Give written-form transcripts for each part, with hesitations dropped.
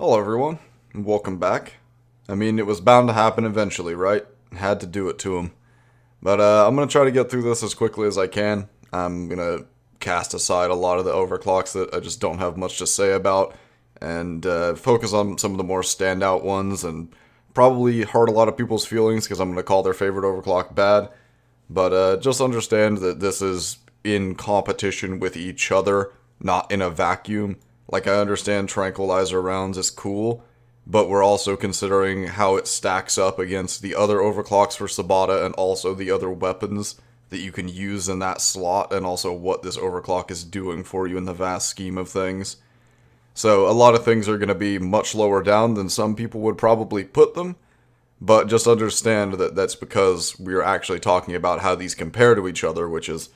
Hello everyone, and welcome back. I mean, it was bound to happen eventually, right? Had to do it to him. But I'm going to try to get through this as quickly as I can. I'm going to cast aside a lot of the overclocks that I just don't have much to say about, and focus on some of the more standout ones, and probably hurt a lot of people's feelings because I'm going to call their favorite overclock bad. But just understand that this is in competition with each other, not in a vacuum. Like, I understand tranquilizer rounds is cool, but we're also considering how it stacks up against the other overclocks for Sabata and also the other weapons that you can use in that slot, and also what this overclock is doing for you in the vast scheme of things. So a lot of things are going to be much lower down than some people would probably put them, but just understand that that's because we're actually talking about how these compare to each other, which is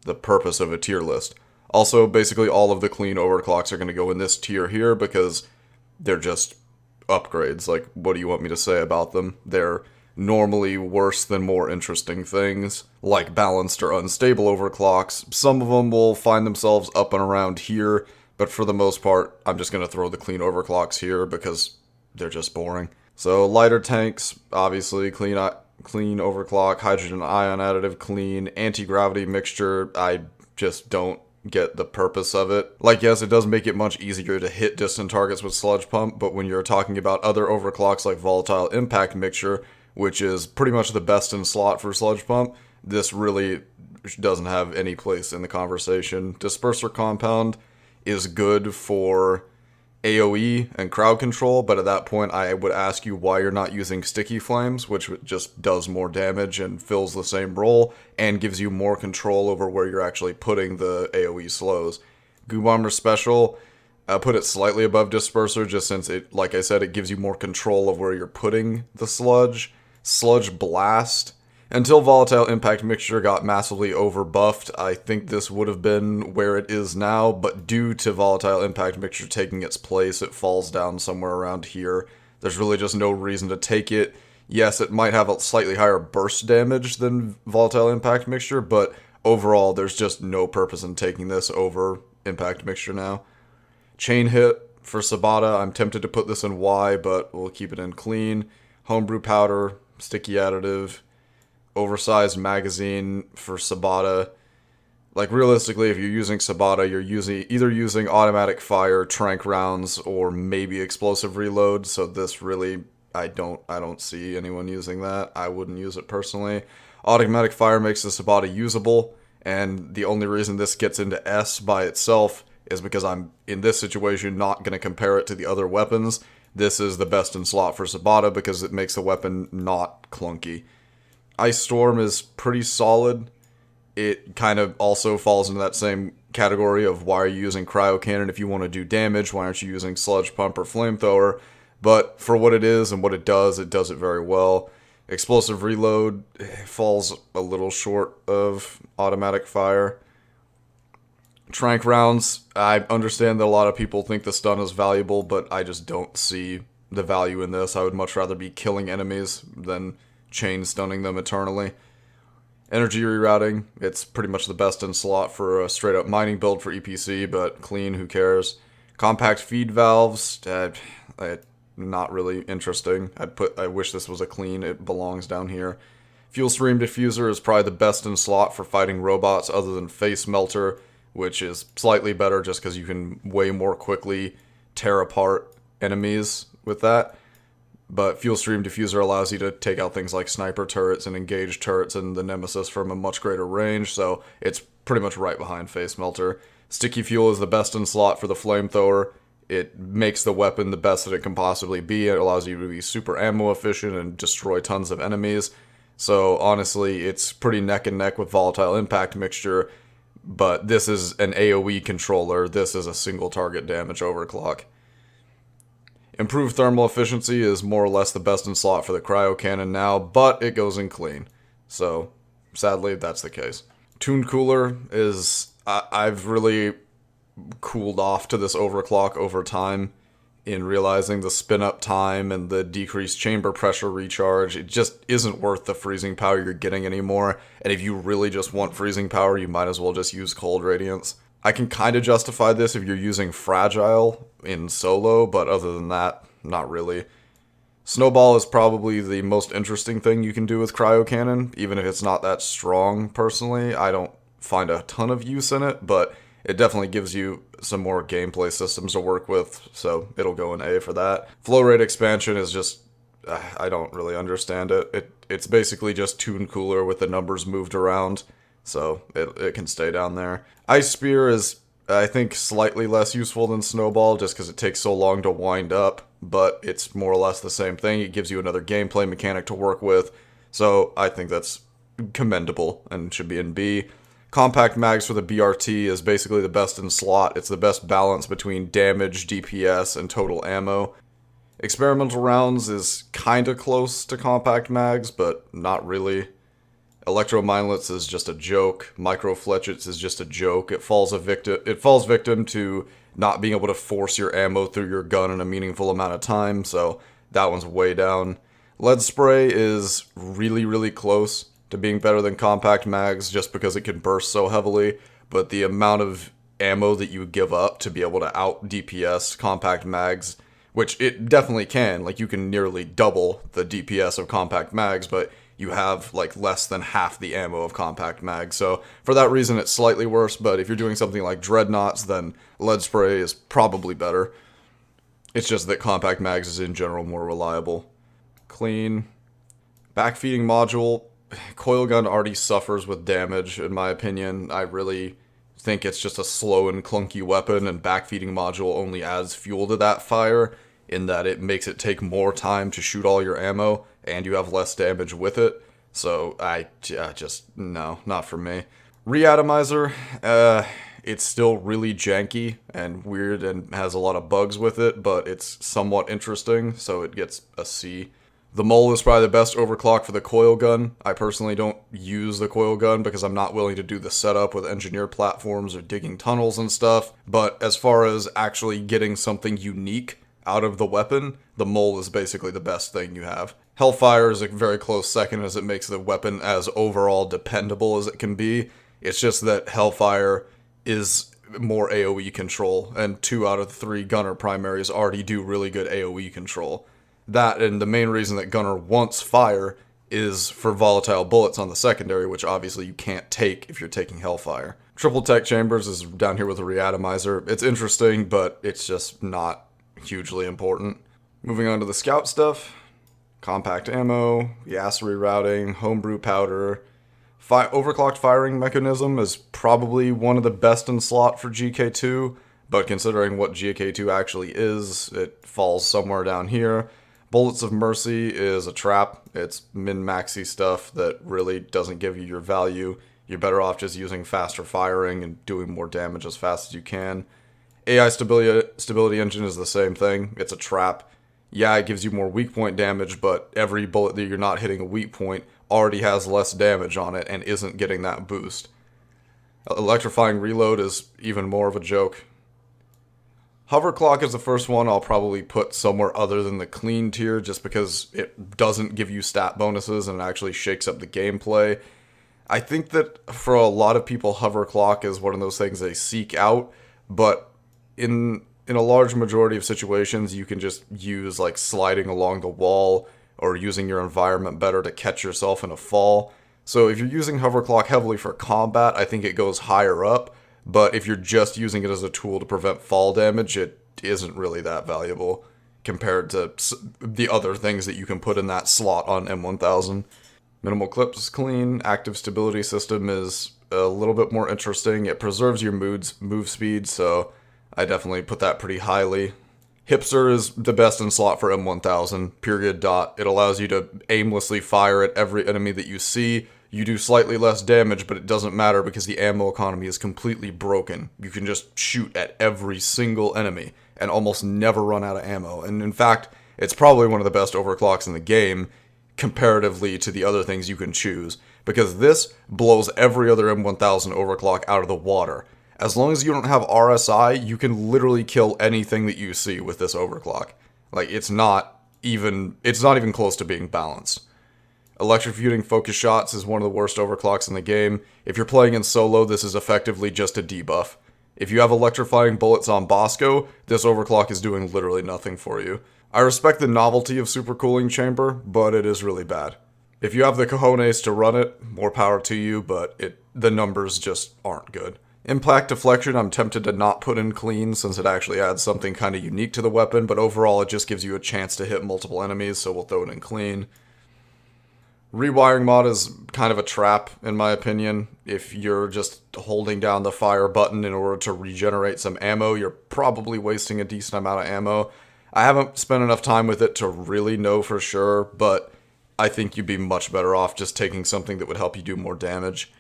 the purpose of a tier list. Also, basically all of the clean overclocks are going to go in this tier here because they're just upgrades. Like, what do you want me to say about them? They're normally worse than more interesting things, like balanced or unstable overclocks. Some of them will find themselves up and around here, but for the most part, I'm just going to throw the clean overclocks here because they're just boring. So, lighter tanks, obviously, clean overclock, hydrogen ion additive, clean, anti-gravity mixture, I just don't get the purpose of it. Like, yes, it does make it much easier to hit distant targets with sludge pump, but when you're talking about other overclocks like volatile impact mixture, which is pretty much the best in slot for sludge pump, this really doesn't have any place in the conversation. Disperser compound is good for AoE and crowd control, but at that point I would ask you why you're not using sticky flames, which just does more damage and fills the same role and gives you more control over where you're actually putting the AoE slows. Goo Bomber Special, put it slightly above Disperser just since it, like I said, it gives you more control of where you're putting the sludge. Sludge Blast, until Volatile Impact Mixture got massively overbuffed, I think this would have been where it is now, but due to Volatile Impact Mixture taking its place, it falls down somewhere around here. There's really just no reason to take it. Yes, it might have a slightly higher burst damage than Volatile Impact Mixture, but overall, there's just no purpose in taking this over Impact Mixture now. Chain Hit for Sabata, I'm tempted to put this in Y, but we'll keep it in clean. Homebrew Powder, Sticky Additive, oversized magazine for Sabata. Like, realistically, if you're using Sabata, you're either using automatic fire, trank rounds, or maybe explosive reload. So this really, I don't see anyone using that. I wouldn't use it personally. Automatic fire makes the Sabata usable, and the only reason this gets into S by itself is because I'm, in this situation, not going to compare it to the other weapons. This is the best in slot for Sabata because it makes the weapon not clunky. Ice Storm is pretty solid. It kind of also falls into that same category of why are you using Cryo Cannon if you want to do damage, why aren't you using Sludge Pump or Flamethrower? But for what it is and what it does it very well. Explosive Reload falls a little short of automatic fire. Trank rounds, I understand that a lot of people think the stun is valuable, but I just don't see the value in this. I would much rather be killing enemies than chain stunning them eternally. Energy rerouting, it's pretty much the best in slot for a straight up mining build for EPC, but clean, who cares. Compact feed valves, not really interesting. I wish this was a clean, it belongs down here. Fuel stream diffuser is probably the best in slot for fighting robots other than face melter, which is slightly better just because you can way more quickly tear apart enemies with that. But Fuel Stream Diffuser allows you to take out things like sniper turrets and engage turrets and the Nemesis from a much greater range, so it's pretty much right behind Face Melter. Sticky Fuel is the best in slot for the Flamethrower. It makes the weapon the best that it can possibly be. It allows you to be super ammo efficient and destroy tons of enemies. So honestly, it's pretty neck and neck with Volatile Impact Mixture, but this is an AoE controller. This is a single target damage overclock. Improved thermal efficiency is more or less the best in slot for the Cryo Cannon now, but it goes in clean. So, sadly, that's the case. Tuned Cooler is... I've really cooled off to this overclock over time in realizing the spin-up time and the decreased chamber pressure recharge. It just isn't worth the freezing power you're getting anymore, and if you really just want freezing power, you might as well just use Cold Radiance. I can kind of justify this if you're using Fragile in solo, but other than that, not really. Snowball is probably the most interesting thing you can do with Cryo Cannon, even if it's not that strong, personally. I don't find a ton of use in it, but it definitely gives you some more gameplay systems to work with, so it'll go in A for that. Flow rate expansion is just, I don't really understand it. It's basically just Toon Cooler with the numbers moved around, so it can stay down there. Ice Spear is, I think, slightly less useful than Snowball, just because it takes so long to wind up, but it's more or less the same thing. It gives you another gameplay mechanic to work with, so I think that's commendable and should be in B. Compact Mags for the BRT is basically the best in slot. It's the best balance between damage, DPS, and total ammo. Experimental Rounds is kinda close to Compact Mags, but not really. Electro Mindlets is just a joke. Micro Fletchets is just a joke. It falls victim to not being able to force your ammo through your gun in a meaningful amount of time, so that one's way down. Lead Spray is really, really close to being better than Compact Mags just because it can burst so heavily, but the amount of ammo that you give up to be able to out DPS Compact Mags, which it definitely can, like you can nearly double the DPS of Compact Mags, but you have like less than half the ammo of Compact Mags, so for that reason it's slightly worse, but if you're doing something like Dreadnoughts, then Lead Spray is probably better. It's just that Compact Mags is in general more reliable. Clean. Backfeeding Module. Coil Gun already suffers with damage, in my opinion. I really think it's just a slow and clunky weapon, and Backfeeding Module only adds fuel to that fire, in that it makes it take more time to shoot all your ammo, and you have less damage with it. So, no, not for me. Reatomizer, it's still really janky and weird and has a lot of bugs with it, but it's somewhat interesting, so it gets a C. The Mole is probably the best overclock for the coil gun. I personally don't use the coil gun because I'm not willing to do the setup with engineer platforms or digging tunnels and stuff. But as far as actually getting something unique out of the weapon, the Mole is basically the best thing you have. Hellfire is a very close second as it makes the weapon as overall dependable as it can be. It's just that Hellfire is more AoE control, and 2 out of the 3 gunner primaries already do really good AoE control. That, and the main reason that Gunner wants fire is for volatile bullets on the secondary, which obviously you can't take if you're taking Hellfire. Triple Tech Chambers is down here with a Reatomizer. It's interesting, but it's just not hugely important. Moving on to the Scout stuff. Compact Ammo, Gas Rerouting, Homebrew Powder. Overclocked Firing Mechanism is probably one of the best in slot for GK2, but considering what GK2 actually is, it falls somewhere down here. Bullets of Mercy is a trap. It's min-maxy stuff that really doesn't give you your value. You're better off just using faster firing and doing more damage as fast as you can. AI Stability Engine is the same thing. It's a trap. Yeah, it gives you more weak point damage, but every bullet that you're not hitting a weak point already has less damage on it and isn't getting that boost. Electrifying Reload is even more of a joke. Overclock is the first one I'll probably put somewhere other than the clean tier, just because it doesn't give you stat bonuses and it actually shakes up the gameplay. I think that for a lot of people, Overclock is one of those things they seek out, but in a large majority of situations, you can just use like sliding along the wall or using your environment better to catch yourself in a fall. So if you're using Overclock heavily for combat, I think it goes higher up. But if you're just using it as a tool to prevent fall damage, it isn't really that valuable compared to the other things that you can put in that slot on M1000. Minimal Clips is clean. Active Stability System is a little bit more interesting. It preserves your move speed, so I definitely put that pretty highly. Hipster is the best in slot for M1000, period dot. It allows you to aimlessly fire at every enemy that you see. You do slightly less damage, but it doesn't matter because the ammo economy is completely broken. You can just shoot at every single enemy and almost never run out of ammo. And in fact, it's probably one of the best overclocks in the game comparatively to the other things you can choose, because this blows every other M1000 overclock out of the water. As long as you don't have RSI, you can literally kill anything that you see with this overclock. Like, it's not even close to being balanced. Electrocuting Focus Shots is one of the worst overclocks in the game. If you're playing in solo, this is effectively just a debuff. If you have electrifying bullets on Bosco, this overclock is doing literally nothing for you. I respect the novelty of supercooling chamber, but it is really bad. If you have the cojones to run it, more power to you, but the numbers just aren't good. Impact deflection, I'm tempted to not put in clean since it actually adds something kind of unique to the weapon, but overall it just gives you a chance to hit multiple enemies, so we'll throw it in clean. Rewiring mod is kind of a trap, in my opinion. If you're just holding down the fire button in order to regenerate some ammo, you're probably wasting a decent amount of ammo. I haven't spent enough time with it to really know for sure, but I think you'd be much better off just taking something that would help you do more damage.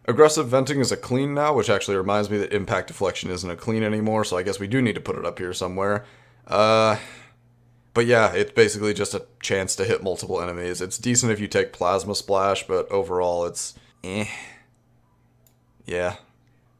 Aggressive venting is a clean now, which actually reminds me that impact deflection isn't a clean anymore, so I guess we do need to put it up here somewhere. But yeah, it's basically just a chance to hit multiple enemies. It's decent if you take plasma splash, but overall it's yeah.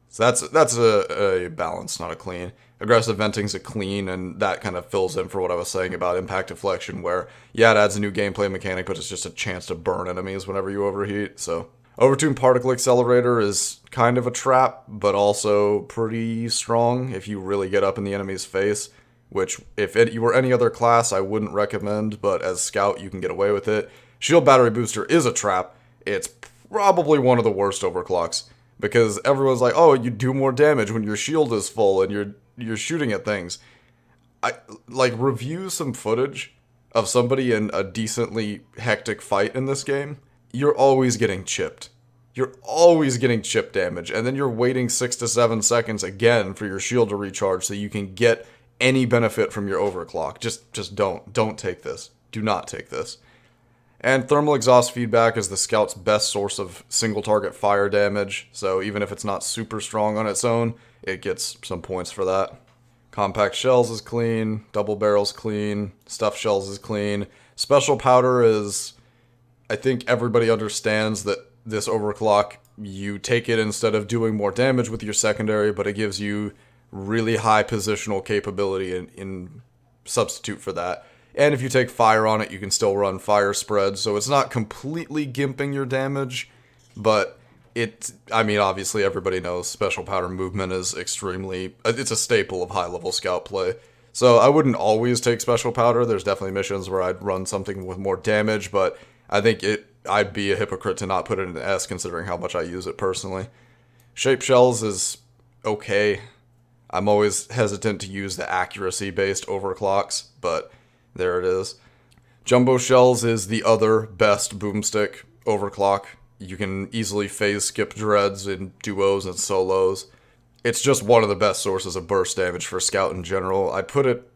So that's a balance, not a clean. Aggressive venting's a clean, and that kind of fills in for what I was saying about impact deflection, where yeah, it adds a new gameplay mechanic, but it's just a chance to burn enemies whenever you overheat, so. Overtune Particle Accelerator is kind of a trap, but also pretty strong if you really get up in the enemy's face, which if you were any other class I wouldn't recommend, but as Scout you can get away with it. Shield Battery Booster is a trap. It's probably one of the worst overclocks, because everyone's like, oh, you do more damage when your shield is full and you're shooting at things. Review some footage of somebody in a decently hectic fight in this game. You're always getting chipped. You're always getting chip damage, and then you're waiting 6 to 7 seconds again for your shield to recharge so you can get any benefit from your overclock. Just don't take this. Do not take this. And thermal exhaust feedback is the Scout's best source of single target fire damage, so even if it's not super strong on its own, it gets some points for that. Compact shells is clean, double barrels clean, stuffed shells is clean. Special powder is, I think everybody understands that this overclock, you take it instead of doing more damage with your secondary, but it gives you really high positional capability in substitute for that. And if you take fire on it, you can still run fire spread, so it's not completely gimping your damage, but obviously everybody knows special powder movement is it's a staple of high-level scout play. So I wouldn't always take special powder. There's definitely missions where I'd run something with more damage, but I think I'd be a hypocrite to not put it in S considering how much I use it personally. Shape shells is okay. I'm always hesitant to use the accuracy-based overclocks, but there it is. Jumbo shells is the other best boomstick overclock. You can easily phase skip dreads in duos and solos. It's just one of the best sources of burst damage for Scout in general. I put it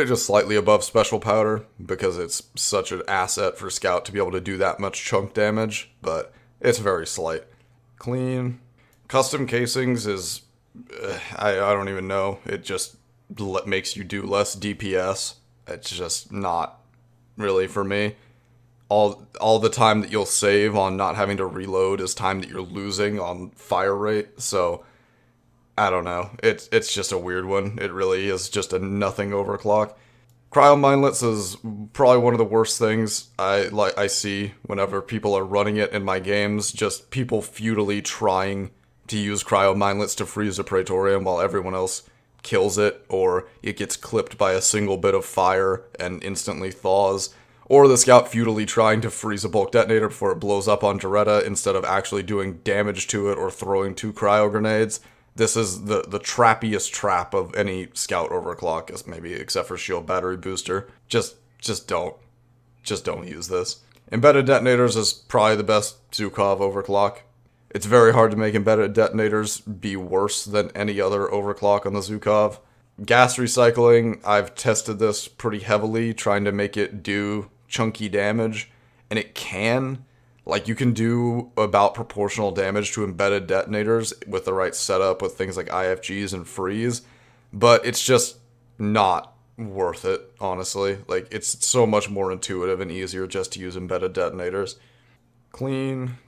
just slightly above special powder because it's such an asset for Scout to be able to do that much chunk damage, but it's very slight. Clean. Custom casings is, I don't even know. It just makes you do less DPS. It's just not really for me. All the time that you'll save on not having to reload is time that you're losing on fire rate, so I don't know. It's just a weird one. It really is just a nothing overclock. Cryo mindlets is probably one of the worst things I see whenever people are running it in my games. Just people futilely trying to use cryo mindlets to freeze a Praetorium while everyone else kills it, or it gets clipped by a single bit of fire and instantly thaws. Or the Scout futilely trying to freeze a bulk detonator before it blows up on Doretta instead of actually doing damage to it or throwing 2 cryo grenades. This is the trappiest trap of any Scout overclock, maybe except for Shield Battery Booster. Just don't use this. Embedded detonators is probably the best Zukov overclock. It's very hard to make embedded detonators be worse than any other overclock on the Zukov. Gas recycling, I've tested this pretty heavily, trying to make it do chunky damage, and it can. Like, you can do about proportional damage to embedded detonators with the right setup with things like IFGs and freeze, but it's just not worth it, honestly. Like, it's so much more intuitive and easier just to use embedded detonators. Clean.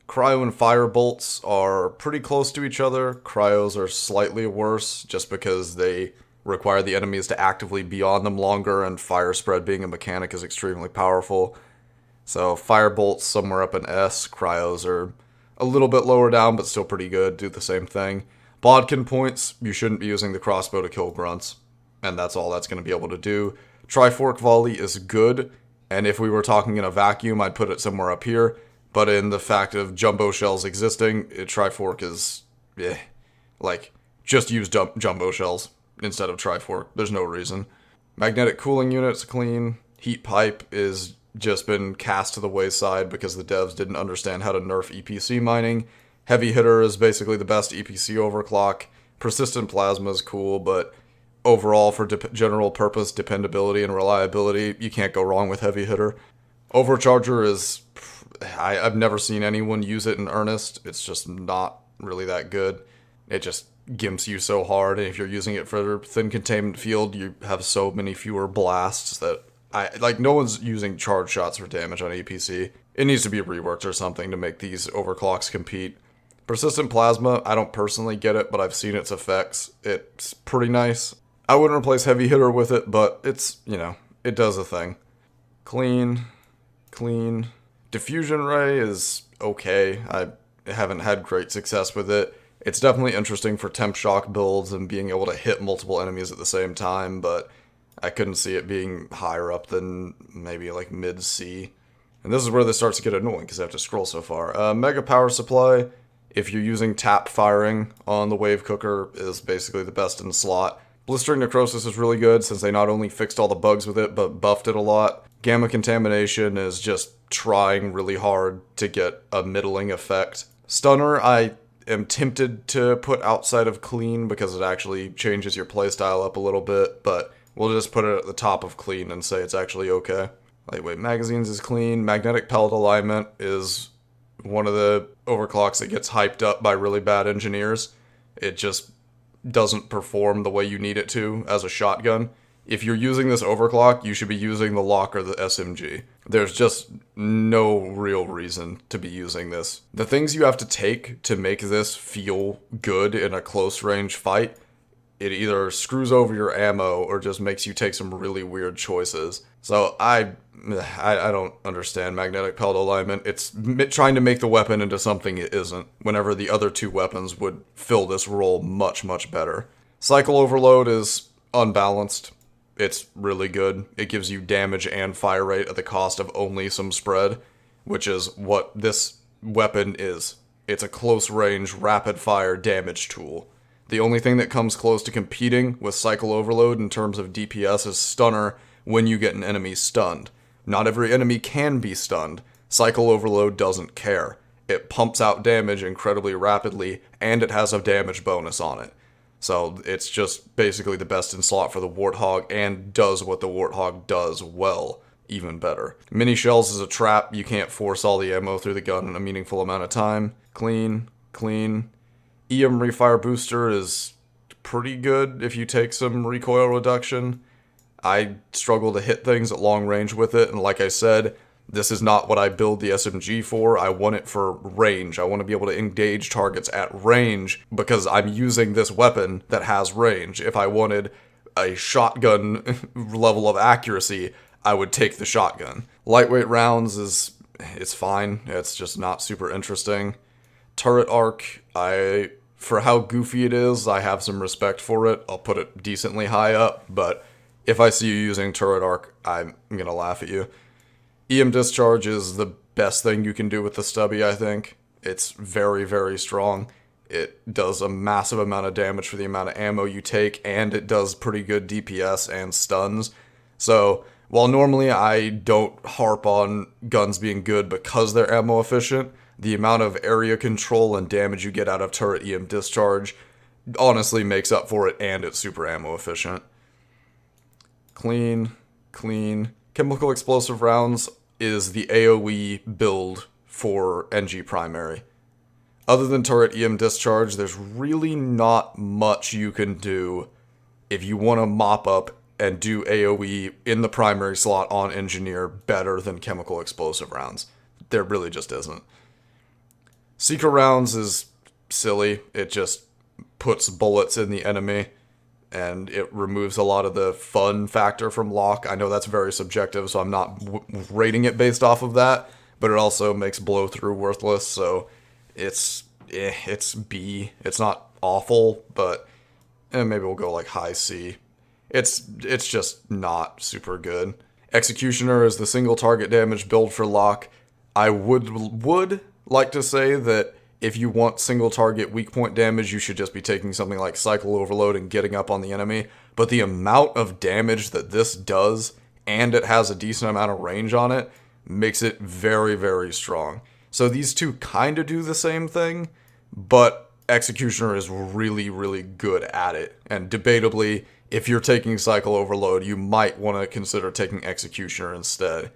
Cryo and fire bolts are pretty close to each other. Cryos are slightly worse just because they require the enemies to actively be on them longer, and fire spread being a mechanic is extremely powerful. So fire bolts somewhere up in S, cryos are a little bit lower down, but still pretty good, do the same thing. Bodkin points, you shouldn't be using the crossbow to kill grunts, and that's all that's going to be able to do. Trifork volley is good, and if we were talking in a vacuum, I'd put it somewhere up here, but in the fact of jumbo shells existing, Trifork is, like, just use jumbo shells instead of Trifork. There's no reason. Magnetic cooling unit's clean. Heat pipe is just been cast to the wayside because the devs didn't understand how to nerf EPC mining. Heavy hitter is basically the best EPC overclock. Persistent plasma is cool, but overall for general purpose dependability and reliability, you can't go wrong with heavy hitter. Overcharger is, I've never seen anyone use it in earnest. It's just not really that good. It just gimps you so hard, and if you're using it for thin containment field, you have so many fewer blasts that no one's using charge shots for damage on APC. It needs to be reworked or something to make these overclocks compete. Persistent plasma, I don't personally get it, but I've seen its effects. It's pretty nice. I wouldn't replace heavy hitter with it, but it's, it does a thing. Clean. Diffusion ray is okay. I haven't had great success with it. It's definitely interesting for temp shock builds and being able to hit multiple enemies at the same time, but I couldn't see it being higher up than maybe like mid-C. And this is where this starts to get annoying because I have to scroll so far. Mega power supply, if you're using tap firing on the wave cooker, is basically the best in the slot. Blistering necrosis is really good since they not only fixed all the bugs with it, but buffed it a lot. Gamma contamination is just trying really hard to get a middling effect. Stunner, I am tempted to put outside of clean because it actually changes your playstyle up a little bit, but we'll just put it at the top of clean and say it's actually okay. Lightweight magazines is clean. Magnetic pellet alignment is one of the overclocks that gets hyped up by really bad engineers. It just doesn't perform the way you need it to as a shotgun. If you're using this overclock, you should be using the Lock or the SMG. There's just no real reason to be using this. The things you have to take to make this feel good in a close range fight, it either screws over your ammo or just makes you take some really weird choices. So I don't understand magnetic pellet alignment. It's trying to make the weapon into something it isn't, whenever the other two weapons would fill this role much, much better. Cycle overload is unbalanced. It's really good. It gives you damage and fire rate at the cost of only some spread, which is what this weapon is. It's a close range, rapid fire damage tool. The only thing that comes close to competing with cycle overload in terms of DPS is stunner when you get an enemy stunned. Not every enemy can be stunned. Cycle overload doesn't care. It pumps out damage incredibly rapidly, and it has a damage bonus on it. So it's just basically the best in slot for the Warthog and does what the Warthog does well, even better. Mini shells is a trap. You can't force all the ammo through the gun in a meaningful amount of time. Clean. EM refire booster is pretty good if you take some recoil reduction. I struggle to hit things at long range with it, and like I said, this is not what I build the SMG for. I want it for range. I want to be able to engage targets at range because I'm using this weapon that has range. If I wanted a shotgun level of accuracy, I would take the shotgun. Lightweight rounds it's fine. It's just not super interesting. Turret arc, for how goofy it is, I have some respect for it. I'll put it decently high up, but if I see you using turret arc, I'm gonna laugh at you. EM discharge is the best thing you can do with the Stubby, I think. It's very, very strong. It does a massive amount of damage for the amount of ammo you take, and it does pretty good DPS and stuns. So, while normally I don't harp on guns being good because they're ammo efficient, the amount of area control and damage you get out of turret EM discharge honestly makes up for it, and it's super ammo efficient. Clean. Chemical explosive rounds is the AoE build for NG primary. Other than turret EM discharge, there's really not much you can do if you want to mop up and do AoE in the primary slot on engineer better than chemical explosive rounds. There really just isn't. Seeker rounds is silly. It just puts bullets in the enemy, and it removes a lot of the fun factor from Lock. I know that's very subjective, so I'm not rating it based off of that, but it also makes blow-through worthless, so it's B. It's not awful, but maybe we'll go like high C. It's just not super good. Executioner is the single target damage build for lock. I would like to say that if you want single target weak point damage, you should just be taking something like Cycle Overload and getting up on the enemy. But the amount of damage that this does, and it has a decent amount of range on it, makes it very, very strong. So these two kind of do the same thing, but Executioner is really, really good at it. And debatably, if you're taking Cycle Overload, you might want to consider taking Executioner instead.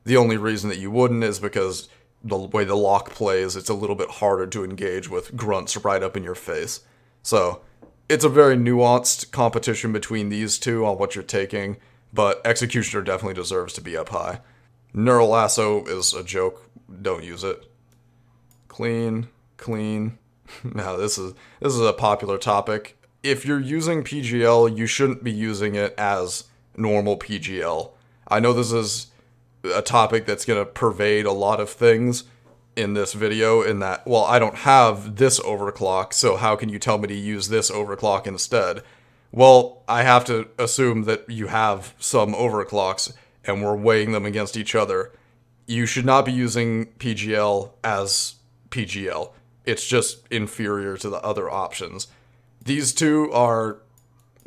The only reason that you wouldn't is because the way the lock plays, it's a little bit harder to engage with grunts right up in your face. So, it's a very nuanced competition between these two on what you're taking, but Executioner definitely deserves to be up high. Neural Lasso is a joke. Don't use it. Clean. Now, this is a popular topic. If you're using PGL, you shouldn't be using it as normal PGL. I know this is a topic that's going to pervade a lot of things in this video, in that, well, I don't have this overclock, so how can you tell me to use this overclock instead? Well, I have to assume that you have some overclocks, and we're weighing them against each other. You should not be using PGL as PGL. It's just inferior to the other options. These two are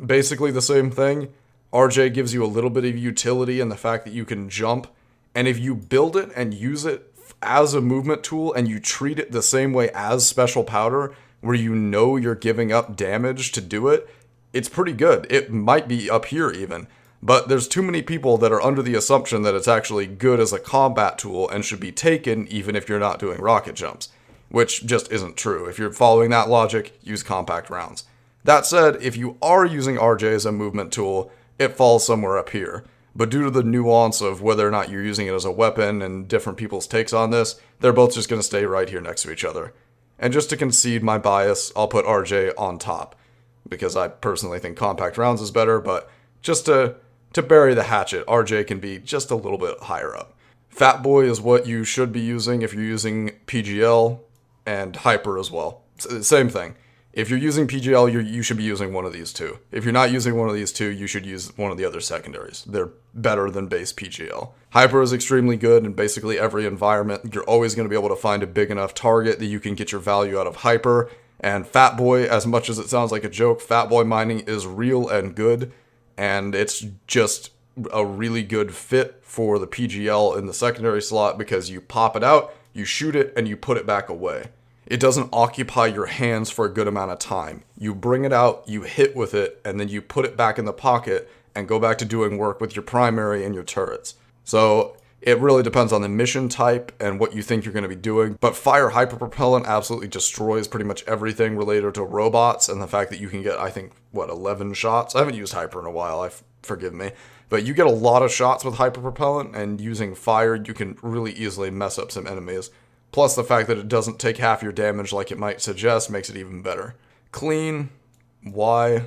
basically the same thing. RJ gives you a little bit of utility in the fact that you can jump, and if you build it and use it as a movement tool and you treat it the same way as Special Powder, where you know you're giving up damage to do it, it's pretty good. It might be up here even. But there's too many people that are under the assumption that it's actually good as a combat tool and should be taken even if you're not doing rocket jumps, which just isn't true. If you're following that logic, use compact rounds. That said, if you are using RJ as a movement tool, it falls somewhere up here. But due to the nuance of whether or not you're using it as a weapon and different people's takes on this, they're both just going to stay right here next to each other. And just to concede my bias, I'll put RJ on top, because I personally think compact rounds is better, but just to bury the hatchet, RJ can be just a little bit higher up. Fat Boy is what you should be using if you're using PGL, and Hyper as well. Same thing. If you're using PGL, you should be using one of these two. If you're not using one of these two, you should use one of the other secondaries. They're better than base PGL. Hyper is extremely good in basically every environment. You're always going to be able to find a big enough target that you can get your value out of Hyper. And Fat Boy, as much as it sounds like a joke, Fat Boy mining is real and good. And it's just a really good fit for the PGL in the secondary slot because you pop it out, you shoot it, and you put it back away. It doesn't occupy your hands for a good amount of time. You bring it out, you hit with it, and then you put it back in the pocket and go back to doing work with your primary and your turrets. So it really depends on the mission type and what you think you're going to be doing. But Fire Hyperpropellant absolutely destroys pretty much everything related to robots, and the fact that you can get, I think, 11 shots? I haven't used Hyper in a while, forgive me. But you get a lot of shots with Hyperpropellant, and using Fire, you can really easily mess up some enemies. Plus the fact that it doesn't take half your damage like it might suggest makes it even better. Clean, Y,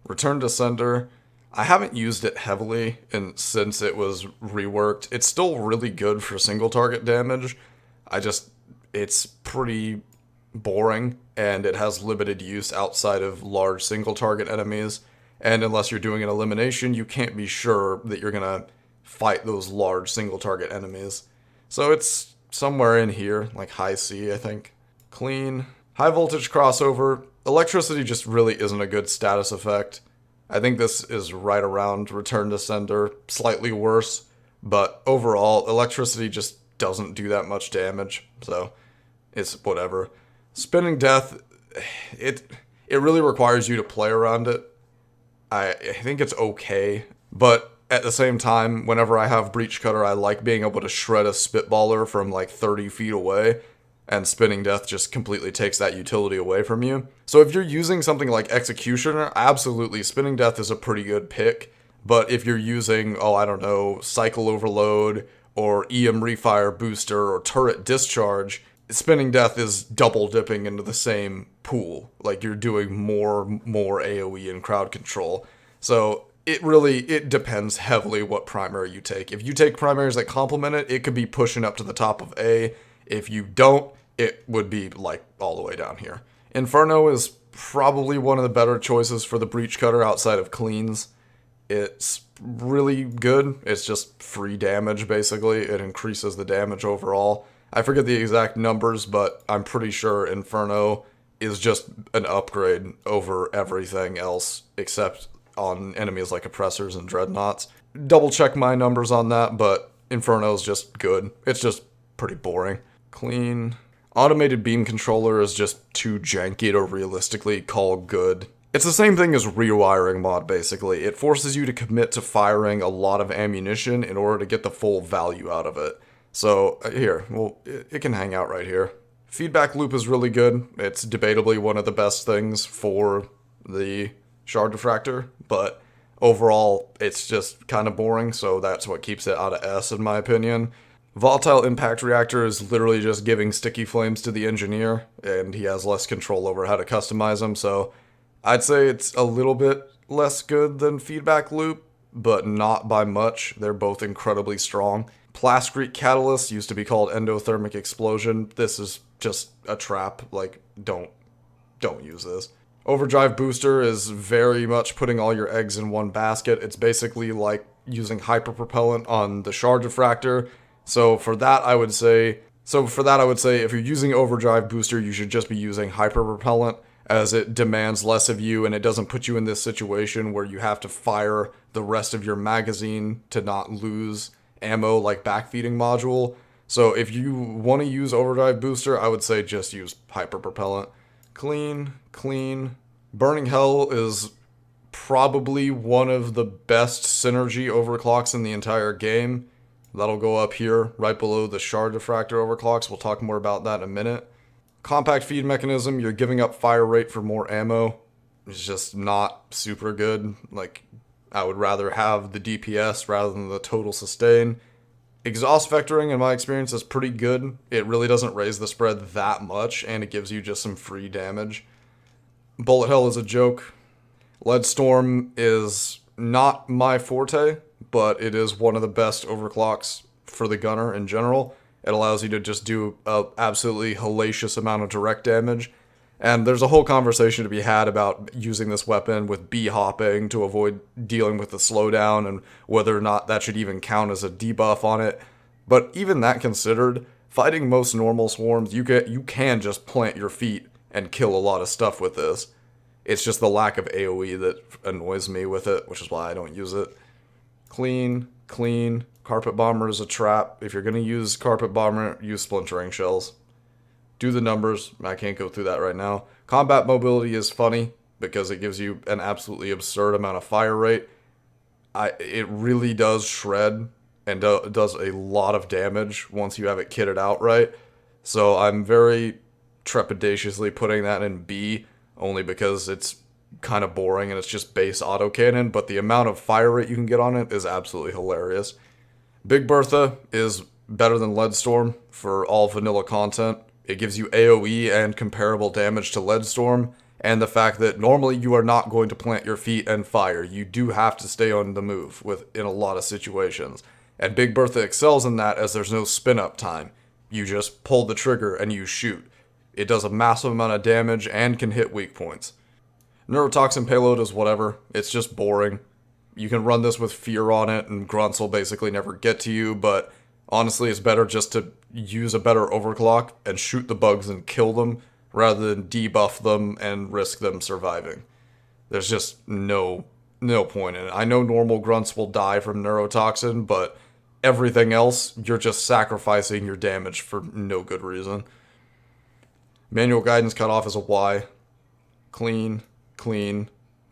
Return to Sender. I haven't used it heavily since it was reworked. It's still really good for single target damage. It's pretty boring, and it has limited use outside of large single target enemies. And unless you're doing an elimination, you can't be sure that you're gonna fight those large single target enemies. So it's somewhere in here, like high C, I think. Clean. High voltage crossover. Electricity just really isn't a good status effect. I think this is right around Return to Sender, slightly worse, but overall, electricity just doesn't do that much damage, so it's whatever. Spinning Death, it really requires you to play around it. I think it's okay, but at the same time, whenever I have Breech Cutter, I like being able to shred a Spitballer from like 30 feet away, and Spinning Death just completely takes that utility away from you. So if you're using something like Executioner, absolutely, Spinning Death is a pretty good pick, but if you're using, Cycle Overload, or EM Refire Booster, or Turret Discharge, Spinning Death is double dipping into the same pool. Like, you're doing more AoE and crowd control. So it depends heavily what primary you take. If you take primaries that complement it, it could be pushing up to the top of A. If you don't, it would be like all the way down here. Inferno is probably one of the better choices for the Breech Cutter outside of cleans. It's really good. It's just free damage, basically. It increases the damage overall. I forget the exact numbers, but I'm pretty sure Inferno is just an upgrade over everything else except on enemies like oppressors and dreadnoughts. Double check my numbers on that, but Inferno's just good. It's just pretty boring. Clean. Automated beam controller is just too janky to realistically call good. It's the same thing as rewiring mod, basically. It forces you to commit to firing a lot of ammunition in order to get the full value out of it. So, here, well, it can hang out right here. Feedback loop is really good. It's debatably one of the best things for the shard diffractor, but overall, it's just kind of boring, so that's what keeps it out of S, in my opinion. Volatile impact reactor is literally just giving sticky flames to the engineer, and he has less control over how to customize them, so I'd say it's a little bit less good than feedback loop, but not by much. They're both incredibly strong. Plascrete catalyst used to be called endothermic explosion. This is just a trap. Like, don't use this. Overdrive booster is very much putting all your eggs in one basket. It's basically like using hyperpropellant on the shard diffractor. So for that, I would say if you're using overdrive booster, you should just be using hyperpropellant, as it demands less of you and it doesn't put you in this situation where you have to fire the rest of your magazine to not lose ammo like backfeeding module. So if you want to use overdrive booster, I would say just use hyperpropellant. Clean. Burning Hell is probably one of the best synergy overclocks in the entire game. That'll go up here right below the shard diffractor overclocks. We'll talk more about that in a minute. Compact feed mechanism, you're giving up fire rate for more ammo. It's just not super good. Like, I would rather have the DPS rather than the total sustain. Exhaust vectoring, in my experience, is pretty good. It really doesn't raise the spread that much, and it gives you just some free damage. Bullet hell is a joke. Lead storm is not my forte, but it is one of the best overclocks for the gunner in general. It allows you to just do an absolutely hellacious amount of direct damage. And there's a whole conversation to be had about using this weapon with B-hopping to avoid dealing with the slowdown and whether or not that should even count as a debuff on it. But even that considered, fighting most normal swarms, you can just plant your feet and kill a lot of stuff with this. It's just the lack of AoE that annoys me with it, which is why I don't use it. Clean. Carpet bomber is a trap. If you're going to use carpet bomber, use splintering shells. Do the numbers. I can't go through that right now. Combat mobility is funny because it gives you an absolutely absurd amount of fire rate. It really does shred and does a lot of damage once you have it kitted out right. So I'm very trepidatiously putting that in B, only because it's kind of boring and it's just base autocannon, but the amount of fire rate you can get on it is absolutely hilarious. Big Bertha is better than Leadstorm for all vanilla content. It gives you AoE and comparable damage to Leadstorm, and the fact that normally you are not going to plant your feet and fire. You do have to stay on the move in a lot of situations. And Big Bertha excels in that as there's no spin-up time. You just pull the trigger and you shoot. It does a massive amount of damage and can hit weak points. Neurotoxin payload is whatever. It's just boring. You can run this with fear on it, and grunts will basically never get to you, but honestly, it's better just to use a better overclock and shoot the bugs and kill them, rather than debuff them and risk them surviving. There's just no point in it. I know normal grunts will die from neurotoxin, but everything else, you're just sacrificing your damage for no good reason. Manual guidance cutoff is a Y. Clean.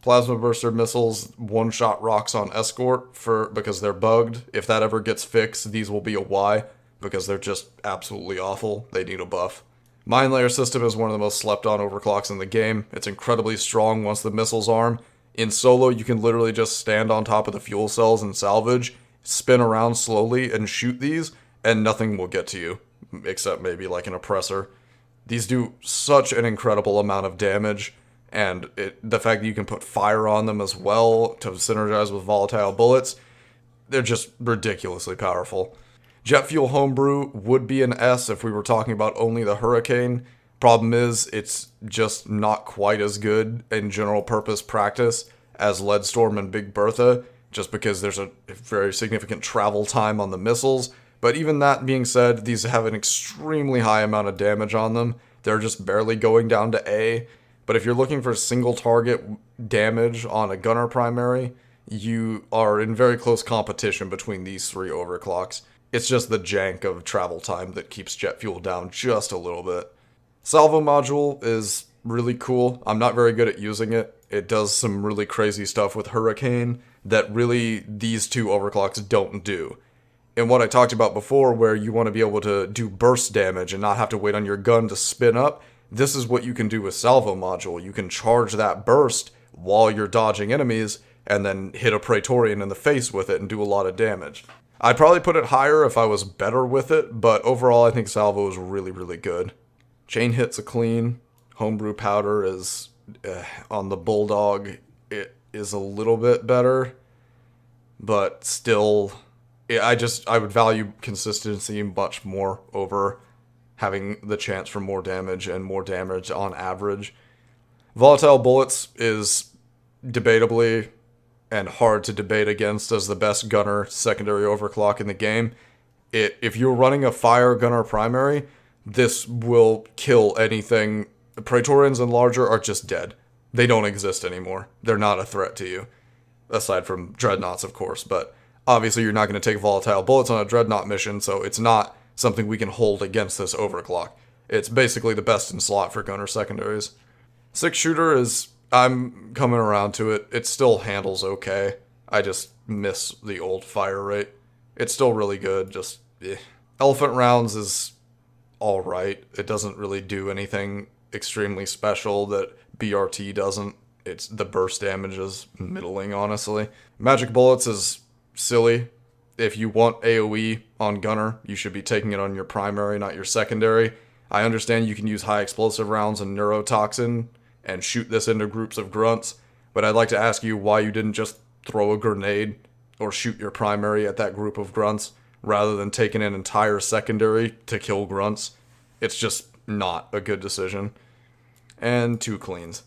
Plasma burster missiles one-shot rocks on escort because they're bugged. If that ever gets fixed, these will be a Y because they're just absolutely awful. They need a buff. Mine layer system is one of the most slept-on overclocks in the game. It's incredibly strong once the missiles arm. In solo, you can literally just stand on top of the fuel cells and salvage, spin around slowly and shoot these, and nothing will get to you, except maybe like an oppressor. These do such an incredible amount of damage. And the fact that you can put fire on them as well to synergize with volatile bullets, they're just ridiculously powerful. Jet fuel homebrew would be an S if we were talking about only the Hurricane. Problem is, it's just not quite as good in general purpose practice as Leadstorm and Big Bertha, just because there's a very significant travel time on the missiles. But even that being said, these have an extremely high amount of damage on them. They're just barely going down to A. But if you're looking for single target damage on a gunner primary, you are in very close competition between these three overclocks. It's just the jank of travel time that keeps jet fuel down just a little bit. Salvo module is really cool. I'm not very good at using it. It does some really crazy stuff with Hurricane that really these two overclocks don't do. And what I talked about before, where you want to be able to do burst damage and not have to wait on your gun to spin up, this is what you can do with Salvo module. You can charge that burst while you're dodging enemies and then hit a Praetorian in the face with it and do a lot of damage. I'd probably put it higher if I was better with it, but overall I think Salvo is really, really good. Chain hit's a clean. Homebrew powder is, on the Bulldog, it is a little bit better, but still, I would value consistency much more over having the chance for more damage and more damage on average. Volatile bullets is debatably and hard to debate against as the best gunner secondary overclock in the game. If you're running a fire gunner primary, this will kill anything. Praetorians and larger are just dead. They don't exist anymore. They're not a threat to you. Aside from dreadnoughts, of course, but obviously you're not going to take volatile bullets on a dreadnought mission, so it's not something we can hold against this overclock. It's basically the best in slot for gunner secondaries. 6-shooter is, I'm coming around to it. It still handles okay. I just miss the old fire rate. It's still really good, just eh. Elephant rounds is alright. It doesn't really do anything extremely special that BRT doesn't. It's the burst damage is middling, honestly. Magic bullets is silly. If you want AoE on gunner, you should be taking it on your primary, not your secondary. I understand you can use high explosive rounds and neurotoxin and shoot this into groups of grunts, but I'd like to ask you why you didn't just throw a grenade or shoot your primary at that group of grunts rather than taking an entire secondary to kill grunts. It's just not a good decision. And 2 cleans.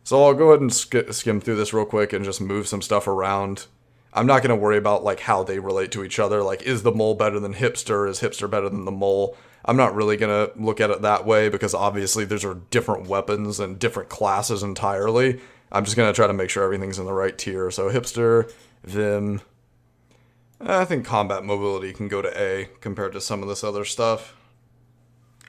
So I'll go ahead and skim through this real quick and just move some stuff around. I'm not going to worry about like how they relate to each other. Like, is the mole better than hipster? Is hipster better than the mole? I'm not really going to look at it that way because obviously these are different weapons and different classes entirely. I'm just going to try to make sure everything's in the right tier. So hipster, Vim. I think combat mobility can go to A compared to some of this other stuff.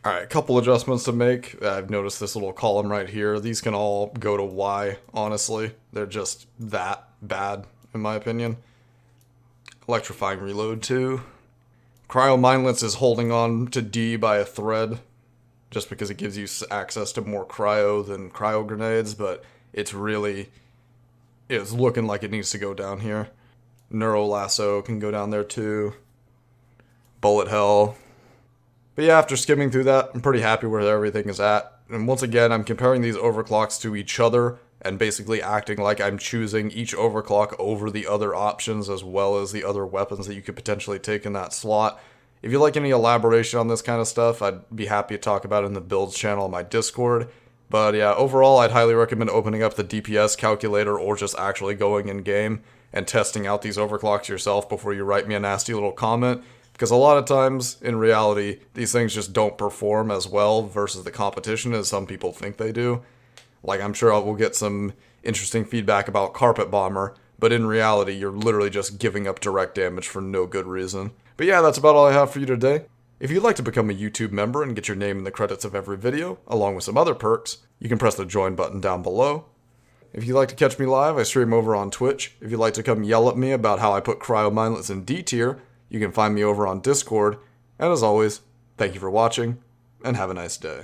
Alright, a couple adjustments to make. I've noticed this little column right here. These can all go to Y, honestly. They're just that bad, in my opinion. Electrifying reload, too. Cryo mindless is holding on to D by a thread, just because it gives you access to more cryo than cryo grenades, but it's looking like it needs to go down here. Neuro lasso can go down there, too. Bullet hell. But yeah, after skimming through that, I'm pretty happy where everything is at. And once again, I'm comparing these overclocks to each other and basically acting like I'm choosing each overclock over the other options as well as the other weapons that you could potentially take in that slot. If you'd like any elaboration on this kind of stuff, I'd be happy to talk about it in the builds channel on my Discord. But yeah, overall, I'd highly recommend opening up the DPS calculator or just actually going in-game and testing out these overclocks yourself before you write me a nasty little comment. Because a lot of times, in reality, these things just don't perform as well versus the competition as some people think they do. Like, I'm sure we'll get some interesting feedback about Carpet Bomber, but in reality, you're literally just giving up direct damage for no good reason. But yeah, that's about all I have for you today. If you'd like to become a YouTube member and get your name in the credits of every video, along with some other perks, you can press the join button down below. If you'd like to catch me live, I stream over on Twitch. If you'd like to come yell at me about how I put Cryo Mindless in D tier, you can find me over on Discord. And as always, thank you for watching, and have a nice day.